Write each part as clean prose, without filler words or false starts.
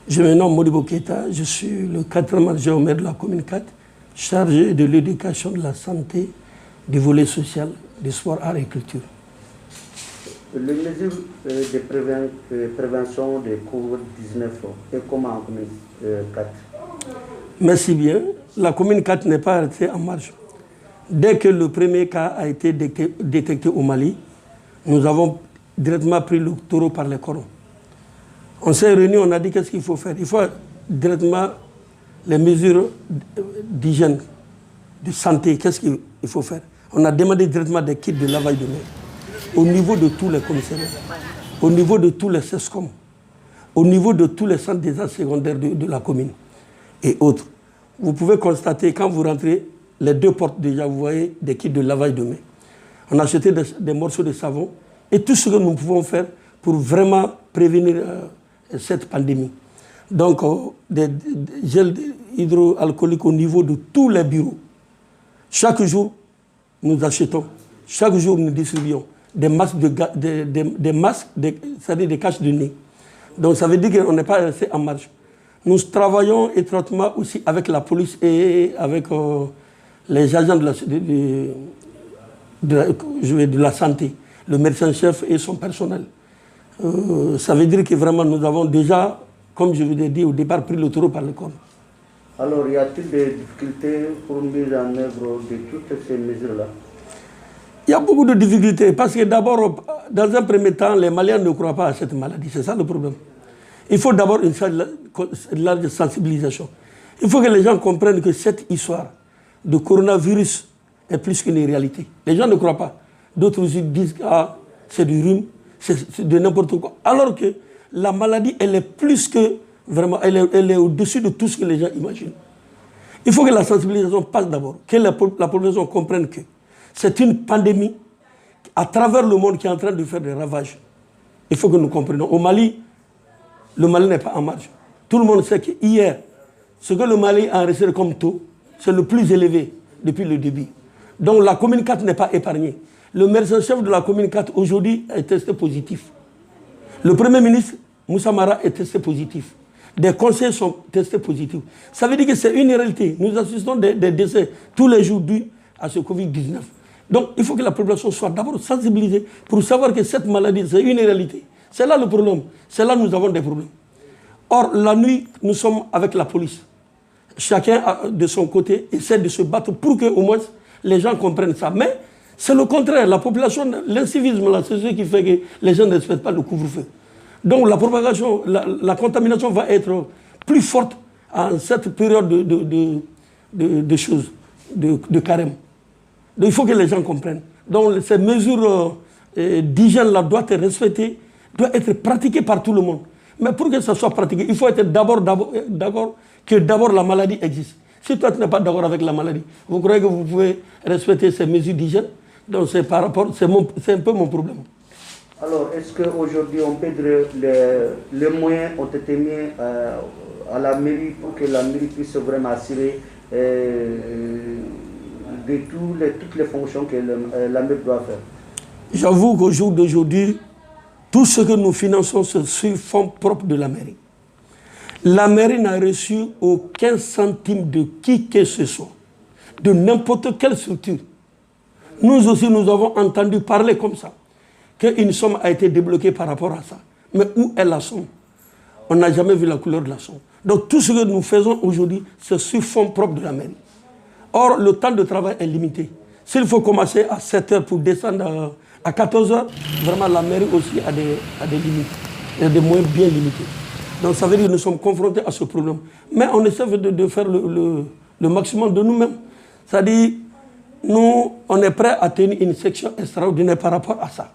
Je me nomme Modibo Keita, je suis le 4e adjoint au maire de la commune 4, chargé de l'éducation, de la santé, du volet social, du sport, art et culture. Les mesures de prévention de Covid-19 et comment en commune 4? Merci bien. La commune 4 n'est pas restée en marge. Dès que le premier cas a été détecté au Mali, nous avons directement pris le taureau par les cornes. On s'est réunis, on a dit qu'est-ce qu'il faut faire. Il faut directement les mesures d'hygiène, de santé, qu'est-ce qu'il faut faire. On a demandé directement des kits de lavage de mains au niveau de tous les commissariats, au niveau de tous les CESCOM, au niveau de tous les centres des arts secondaires de la commune et autres. Vous pouvez constater, quand vous rentrez, les 2 portes déjà, vous voyez des kits de lavage de mains. On a acheté des morceaux de savon et tout ce que nous pouvons faire pour vraiment prévenir cette pandémie. Donc, des gels hydroalcooliques au niveau de tous les bureaux. Chaque jour, nous achetons. Chaque jour, nous distribuons des masques, c'est-à-dire des caches de nez. Donc, ça veut dire qu'on n'est pas resté en marche. Nous travaillons étroitement aussi avec la police et avec les agents de la santé, le médecin-chef et son personnel. Ça veut dire que vraiment nous avons déjà, comme je vous l'ai dit au départ, pris le taureau par le corps. Alors, y a-t-il des difficultés pour mise en œuvre de toutes ces mesures-là? Il y a beaucoup de difficultés parce que d'abord, dans un premier temps, les Maliens ne croient pas à cette maladie. C'est ça le problème. Il faut d'abord une large sensibilisation. Il faut que les gens comprennent que cette histoire de coronavirus est plus qu'une réalité. Les gens ne croient pas. D'autres aussi disent que c'est du rhume, c'est de n'importe quoi. Alors que la maladie, elle est plus que vraiment, elle est au-dessus de tout ce que les gens imaginent. Il faut que la sensibilisation passe d'abord, que la population comprenne que c'est une pandémie à travers le monde qui est en train de faire des ravages. Il faut que nous comprenions. Au Mali, le Mali n'est pas en marge. Tout le monde sait qu'hier, ce que le Mali a enregistré comme taux, c'est le plus élevé depuis le début. Donc la commune 4 n'est pas épargnée. Le médecin-chef de la commune 4 aujourd'hui est testé positif. Le Premier ministre, Moussa Mara, est testé positif. Des conseillers sont testés positifs. Ça veut dire que c'est une réalité. Nous assistons des décès tous les jours dus à ce Covid-19. Donc il faut que la population soit d'abord sensibilisée pour savoir que cette maladie, c'est une réalité. C'est là le problème. C'est là que nous avons des problèmes. Or, la nuit, nous sommes avec la police. Chacun de son côté essaie de se battre pour que au moins les gens comprennent ça. Mais c'est le contraire. La population, l'incivisme, c'est ce qui fait que les gens ne respectent pas le couvre-feu. Donc la propagation, la contamination va être plus forte en cette période de choses, de carême. Donc il faut que les gens comprennent. Donc ces mesures d'hygiène-là doivent être respectées, doivent être pratiquées par tout le monde. Mais pour que ça soit pratiqué, il faut être d'accord que d'abord la maladie existe. Si toi tu n'es pas d'accord avec la maladie, vous croyez que vous pouvez respecter ces mesures d'hygiène? Donc c'est par rapport, c'est un peu mon problème. Alors, est-ce qu'aujourd'hui, on peut dire les moyens ont été mis à la mairie pour que la mairie puisse vraiment assurer de toutes les fonctions que la mairie doit faire? J'avoue qu'au jour d'aujourd'hui, tout ce que nous finançons, c'est sur fonds propres de la mairie. La mairie n'a reçu aucun centime de qui que ce soit, de n'importe quelle structure. Nous aussi, nous avons entendu parler comme ça, qu'une somme a été débloquée par rapport à ça. Mais où est la somme? On n'a jamais vu la couleur de la somme. Donc tout ce que nous faisons aujourd'hui, c'est sur fonds propres de la mairie. Or, le temps de travail est limité. S'il faut commencer à 7 h pour descendre à 14 h, vraiment la mairie aussi a des limites. Il y a des moyens bien limités. Donc ça veut dire que nous sommes confrontés à ce problème. Mais on essaie de faire le maximum de nous-mêmes. C'est-à-dire, nous, on est prêt à tenir une section extraordinaire par rapport à ça.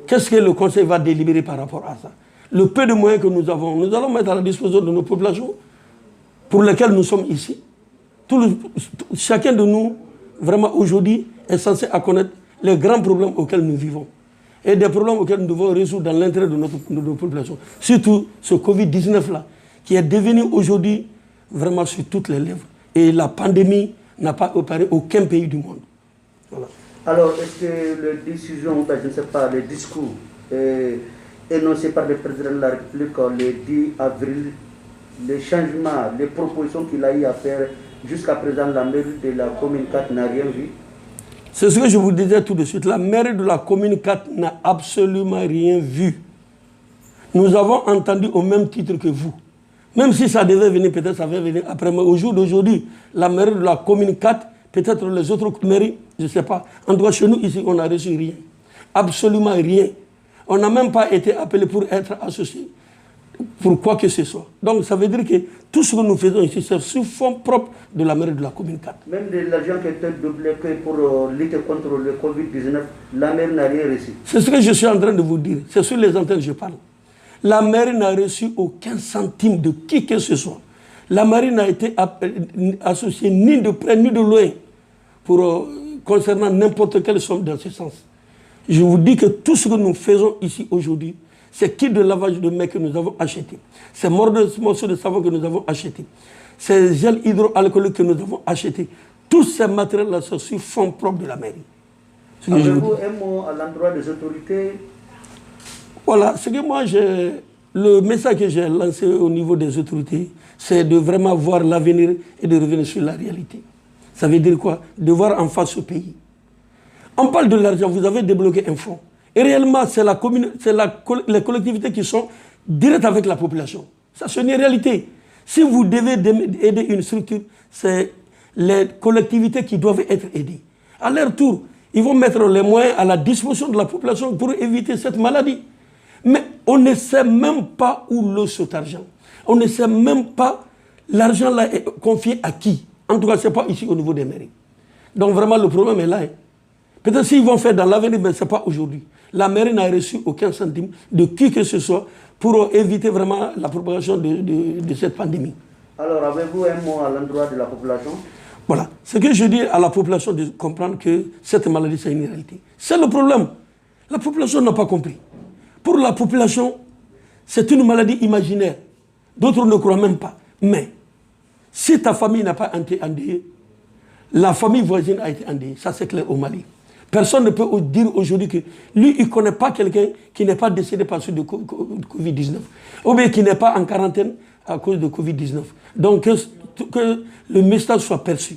Qu'est-ce que le conseil va délibérer par rapport à ça? Le peu de moyens que nous avons, nous allons mettre à la disposition de nos populations pour lesquelles nous sommes ici. Chacun de nous, vraiment aujourd'hui, est censé connaître les grands problèmes auxquels nous vivons. Et des problèmes auxquels nous devons résoudre dans l'intérêt de notre population. Surtout ce Covid-19-là, qui est devenu aujourd'hui vraiment sur toutes les lèvres. Et la pandémie n'a pas opéré aucun pays du monde. Voilà. Alors, est-ce que les décisions, je ne sais pas, les discours énoncés par le président de la République le 10 avril les changements, les propositions qu'il a eu à faire, jusqu'à présent, la mairie de la commune 4 n'a rien vu? C'est ce que je vous disais tout de suite. La mairie de la commune 4 n'a absolument rien vu. Nous avons entendu au même titre que vous. Même si ça devait venir, peut-être ça va venir après. Mais au jour d'aujourd'hui, la mairie de la commune 4, peut-être les autres mairies, je ne sais pas. En tout cas, chez nous, ici, on n'a reçu rien. Absolument rien. On n'a même pas été appelé pour être associé pour quoi que ce soit. Donc ça veut dire que tout ce que nous faisons ici, c'est sous fonds propres de la mairie de la commune 4. Même de l'argent qui était débloqué pour lutter contre le Covid-19, la mairie n'a rien reçu. C'est ce que je suis en train de vous dire. C'est sur les antennes que je parle. La mairie n'a reçu aucun centime de qui que ce soit. La mairie n'a été associée ni de près ni de loin pour, concernant n'importe quelle somme dans ce sens. Je vous dis que tout ce que nous faisons ici aujourd'hui, c'est kits de lavage de mains que nous avons achetés, ces morceaux de savon que nous avons achetés, ces gels hydroalcooliques que nous avons achetés, tous ces matériels-là sont sur fonds propres de la mairie. Avez-vous un mot à l'endroit des autorités? Voilà, ce que moi, le message que j'ai lancé au niveau des autorités, c'est de vraiment voir l'avenir et de revenir sur la réalité. Ça veut dire quoi? De voir en face ce pays. On parle de l'argent, vous avez débloqué un fonds. Et réellement, c'est les collectivités qui sont directes avec la population. Ça, c'est une réalité. Si vous devez aider une structure, c'est les collectivités qui doivent être aidées. À leur tour, ils vont mettre les moyens à la disposition de la population pour éviter cette maladie. Mais on ne sait même pas où l'eau cet argent. On ne sait même pas l'argent là est confié à qui. En tout cas, ce n'est pas ici au niveau des mairies. Donc vraiment, le problème est là. Peut-être s'ils vont faire dans l'avenir, mais ce n'est pas aujourd'hui. La mairie n'a reçu aucun centime de qui que ce soit pour éviter vraiment la propagation de cette pandémie. Alors, avez-vous un mot à l'endroit de la population? Voilà. Ce que je dis à la population, de comprendre que cette maladie, c'est une réalité. C'est le problème. La population n'a pas compris. Pour la population, c'est une maladie imaginaire. D'autres ne croient même pas. Mais, si ta famille n'a pas été endeuillée, la famille voisine a été endeuillée. Ça, c'est clair au Mali. Personne ne peut dire aujourd'hui que lui, il ne connaît pas quelqu'un qui n'est pas décédé par suite de Covid-19. Ou bien qui n'est pas en quarantaine à cause de Covid-19. Donc, que le message soit perçu.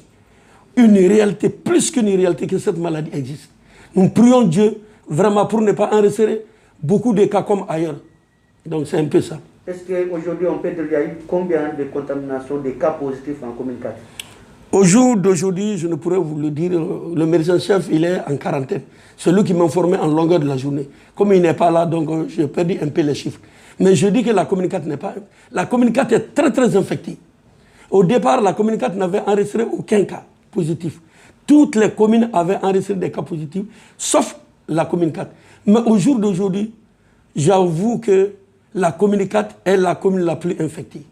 Une réalité, plus qu'une réalité, que cette maladie existe. Nous prions Dieu vraiment pour ne pas enregistrer beaucoup de cas comme ailleurs. Donc, c'est un peu ça. Est-ce qu'aujourd'hui, on peut dire qu'il y a eu combien de contaminations, de cas positifs en commune 4? Au jour d'aujourd'hui, je ne pourrais vous le dire, le médecin-chef, il est en quarantaine. C'est lui qui m'informait en longueur de la journée. Comme il n'est pas là, donc j'ai perdu un peu les chiffres. Mais je dis que la commune 4 n'est pas... La commune 4 est très, très infectée. Au départ, la commune 4 n'avait enregistré aucun cas positif. Toutes les communes avaient enregistré des cas positifs, sauf la commune 4. Mais au jour d'aujourd'hui, j'avoue que la commune 4 est la commune la plus infectée.